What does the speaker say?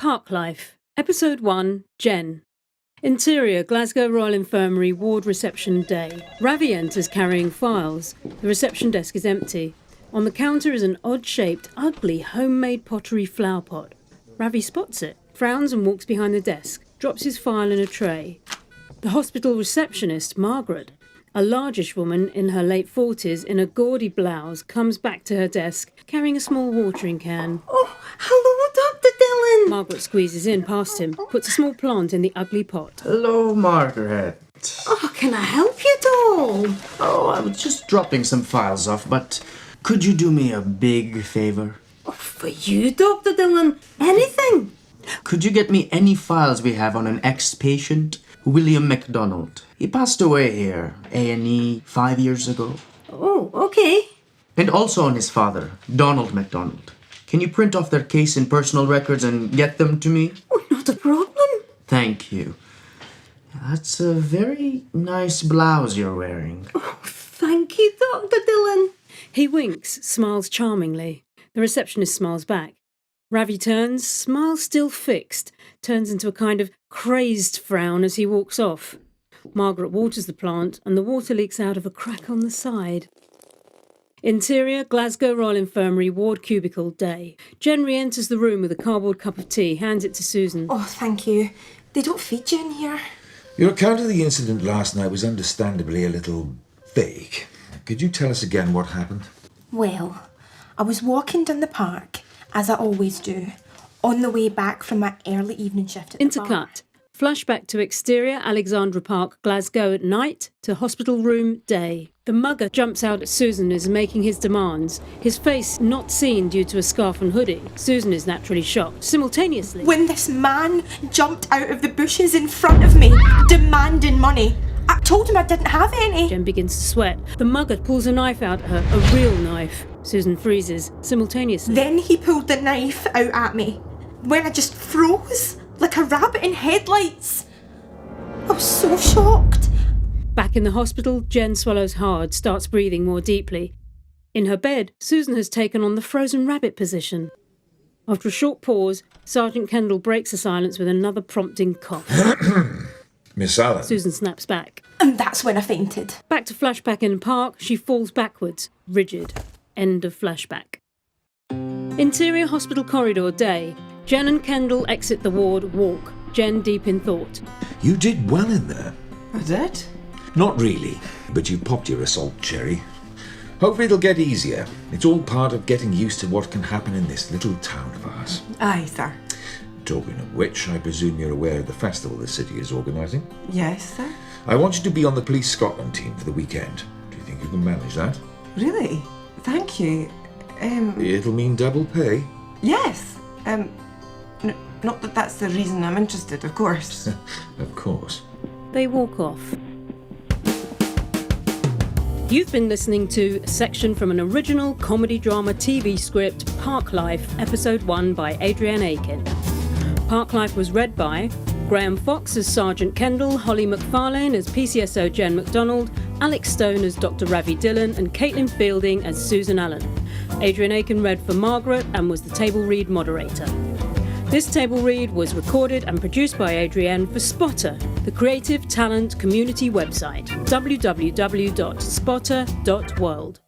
Parklife, Episode 1, Jen. Interior, Glasgow Royal Infirmary, ward reception day. Ravi enters carrying files. The reception desk is empty. On the counter is an odd-shaped, ugly, homemade pottery flower pot. Ravi spots it, frowns and walks behind the desk, drops his file in a tray. The hospital receptionist, Margaret, a largish woman in her late 40s in a gaudy blouse, comes back to her desk, carrying a small watering can. Oh, hello, Dr. Dillon. Margaret squeezes in past him, puts a small plant in the ugly pot. Hello, Margaret. Oh, can I help you at all? Oh, I was just dropping some files off, but could you do me a big favour? Oh, for you, Dr. Dillon, anything. Could you get me any files we have on an ex-patient, William MacDonald? He passed away here, A&E, 5 years ago. Oh, okay. And also on his father, Donald MacDonald. Can you print off their case and personal records and get them to me? Oh, not a problem. Thank you. That's a very nice blouse you're wearing. Oh, thank you, Dr. Dillon. He winks, smiles charmingly. The receptionist smiles back. Ravi turns, smile still fixed, turns into a kind of crazed frown as he walks off. Margaret waters the plant and the water leaks out of a crack on the side. Interior, Glasgow Royal Infirmary, ward cubicle, day. Jen re-enters the room with a cardboard cup of tea, hands it to Susan. Oh, thank you. They don't feed you in here. Your account of the incident last night was understandably a little vague. Could you tell us again what happened? Well, I was walking down the park, as I always do, on the way back from my early evening shift at the bar. Intercut. Flashback to exterior, Alexandra Park, Glasgow at night, to hospital room, day. The mugger jumps out at Susan as making his demands, his face not seen due to a scarf and hoodie. Susan is naturally shocked. Simultaneously, When this man jumped out of the bushes in front of me, demanding money, I told him I didn't have any. Jen begins to sweat. The mugger pulls a knife out at her, a real knife. Susan freezes. Simultaneously, Then he pulled the knife out at me, when I just froze, like a rabbit in headlights. I was so shocked. back in the hospital, Jen swallows hard, starts breathing more deeply. In her bed, Susan has taken on the frozen rabbit position. After a short pause, Sergeant Kendall breaks the silence with another prompting cough. Miss Allen. Susan snaps back. And that's when I fainted. Back to flashback in the park, she falls backwards, rigid. End of flashback. Interior hospital corridor, day. Jen and Kendall exit the ward, walk. Jen deep in thought. You did well in there. I did? Not really, but you popped your assault cherry. Hopefully it'll get easier. It's all part of getting used to what can happen in this little town of ours. Aye, sir. Talking of which, I presume you're aware of the festival the city is organising. Yes, sir. I want you to be on the Police Scotland team for the weekend. Do you think you can manage that? Really? Thank you. It'll mean double pay. Yes. Not that that's the reason I'm interested, of course. Of course. They walk off. You've been listening to a section from an original comedy drama TV script, Parklife, Episode 1 by Adrienne Aiken. Parklife was read by Graham Fox as Sergeant Kendall, Holly McFarlane as PSCO Jen MacDonald, Alex Stone as Dr. Ravi Dillon, and Caitlin Fielding as Susan Allen. Adrienne Aiken read for Margaret and was the table read moderator. This table read was recorded and produced by Adrienne for Spotter, the creative talent community website, www.spotter.world.